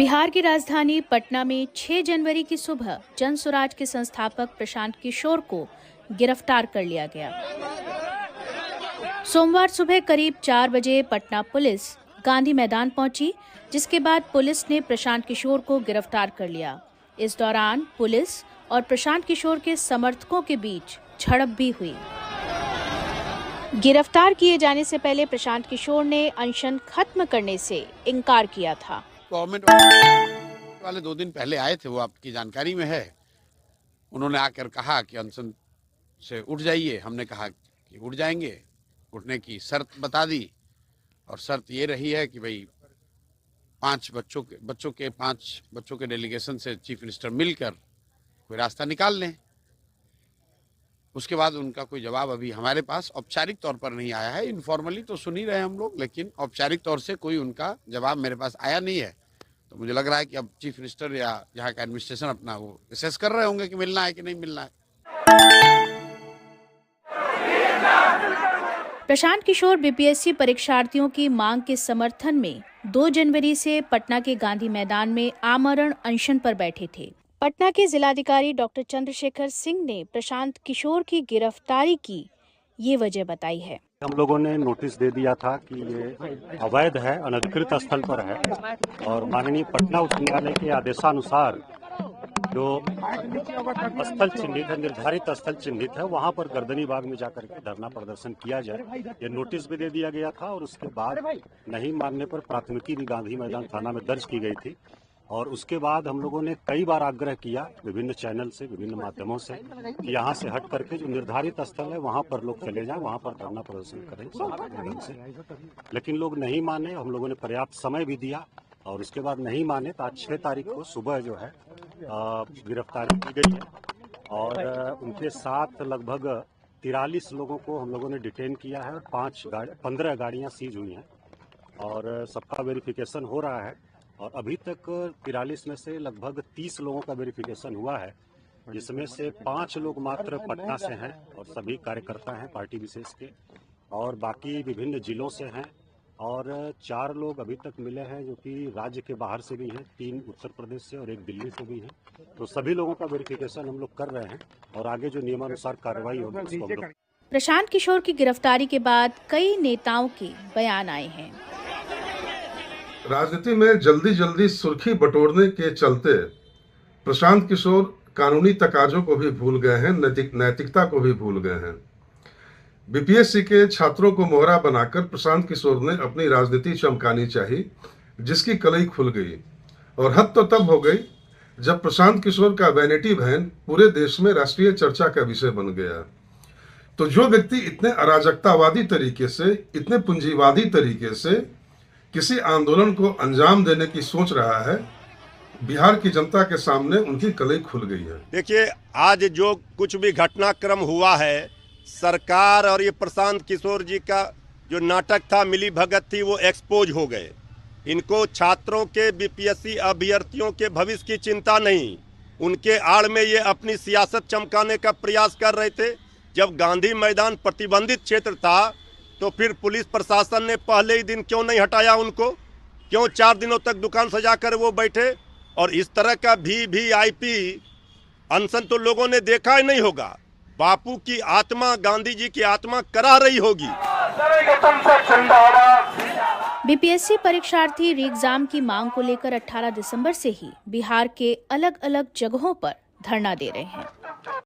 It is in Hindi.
बिहार की राजधानी पटना में 6 जनवरी की सुबह जन स्वराज के संस्थापक प्रशांत किशोर को गिरफ्तार कर लिया गया। सोमवार सुबह करीब 4 बजे पटना पुलिस गांधी मैदान पहुंची, जिसके बाद पुलिस ने प्रशांत किशोर को गिरफ्तार कर लिया। इस दौरान पुलिस और प्रशांत किशोर के समर्थकों के बीच झड़प भी हुई। गिरफ्तार किए जाने से पहले प्रशांत किशोर ने अनशन खत्म करने से इनकार किया था। गवर्नमेंट वाले 2 दिन पहले आए थे, वो आपकी जानकारी में है। उन्होंने आकर कहा कि अनशन से उठ जाइए। हमने कहा कि उठ जाएंगे। उठने की शर्त बता दी और शर्त ये रही है कि भाई 5 बच्चों के डेलीगेशन से चीफ मिनिस्टर मिलकर कोई रास्ता निकाल लें। उसके बाद उनका कोई जवाब अभी हमारे पास औपचारिक तौर पर नहीं आया है। इनफॉर्मली तो सुन ही रहे हैं हम लोग, लेकिन औपचारिक तौर से कोई उनका जवाब मेरे पास आया नहीं है। तो मुझे लग रहा है कि अब चीफ मिनिस्टर या यहाँ का एडमिनिस्ट्रेशन अपना वो असेस कर रहे होंगे कि मिलना है कि नहीं मिलना है। प्रशांत किशोर बीपीएससी परीक्षार्थियों की मांग के समर्थन में 2 जनवरी से पटना के गांधी मैदान में आमरण अनशन पर बैठे थे। पटना के जिलाधिकारी डॉक्टर चंद्रशेखर सिंह ने प्रशांत किशोर की गिरफ्तारी की ये वजह बताई है। हम लोगों ने नोटिस दे दिया था कि ये अवैध है, अनधिकृत स्थल पर है और माननीय पटना उच्च न्यायालय के आदेशानुसार जो स्थल चिन्हित है, निर्धारित स्थल चिन्हित है, वहां पर गर्दनी बाग में जाकर के धरना प्रदर्शन किया जाए, ये नोटिस भी दे दिया गया था। और उसके बाद नहीं मानने पर प्राथमिकी भी गांधी मैदान थाना में दर्ज की गई थी। और उसके बाद हम लोगों ने कई बार आग्रह किया विभिन्न चैनल से, विभिन्न माध्यमों से कि यहाँ से हट करके जो निर्धारित स्थल है वहाँ पर लोग चले जाएं, वहाँ पर धरना प्रदर्शन करें शांतिपूर्ण ढंग से। लेकिन लोग नहीं माने। हम लोगों ने पर्याप्त समय भी दिया और उसके बाद नहीं माने तो आज 6 तारीख को सुबह जो है गिरफ्तारी की गई है और उनके साथ लगभग 43 लोगों को हम लोगों ने डिटेन किया है और 15 गाड़ियाँ सीज हुई हैं और सबका वेरिफिकेशन हो रहा है। और अभी तक 43 में से लगभग 30 लोगों का वेरिफिकेशन हुआ है, जिसमें से 5 लोग मात्र पटना से हैं और सभी कार्यकर्ता हैं पार्टी विशेष के, और बाकी विभिन्न जिलों से हैं और 4 लोग अभी तक मिले हैं जो कि राज्य के बाहर से भी हैं, 3 उत्तर प्रदेश से और 1 दिल्ली से भी हैं। तो सभी लोगों का वेरिफिकेशन हम लोग कर रहे हैं और आगे जो नियमानुसार कार्रवाई होगी उसको हम लोग। प्रशांत किशोर की गिरफ्तारी के बाद कई नेताओं के बयान आए हैं। राजनीति में जल्दी सुर्खी बटोरने के चलते प्रशांत किशोर कानूनी तकाजों को भी भूल गए हैं, नैतिकता को भी भूल गए हैं। बीपीएससी के छात्रों को मोहरा बनाकर प्रशांत किशोर ने अपनी राजनीति चमकानी चाहिए, जिसकी कलई खुल गई। और हद तो तब हो गई जब प्रशांत किशोर का वैनिटी वैन पूरे देश में राष्ट्रीय चर्चा का विषय बन गया। तो जो व्यक्ति इतने अराजकतावादी तरीके से, इतने पूंजीवादी तरीके से किसी आंदोलन को अंजाम देने की सोच रहा है, बिहार की जनता के सामने उनकी कलई खुल गई है। देखिए, आज जो कुछ भी घटनाक्रम हुआ है, सरकार और ये प्रशांत किशोर जी का जो नाटक था, मिली भगत थी, वो एक्सपोज हो गए। इनको छात्रों के, बीपीएससी अभ्यर्थियों के भविष्य की चिंता नहीं, उनके आड़ में ये अपनी सियासत चमकाने का प्रयास कर रहे थे। जब गांधी मैदान प्रतिबंधित क्षेत्र था तो फिर पुलिस प्रशासन ने पहले ही दिन क्यों नहीं हटाया उनको? क्यों 4 दिनों तक दुकान सजाकर वो बैठे? और इस तरह का वीवीआईपी अनशन तो लोगों ने देखा ही नहीं होगा। बापू की आत्मा, गांधी जी की आत्मा करा रही होगी। बीपीएससी परीक्षार्थी री-एग्जाम की मांग को लेकर 18 दिसंबर से ही बिहार के अलग अलग जगहों पर धरना दे रहे हैं।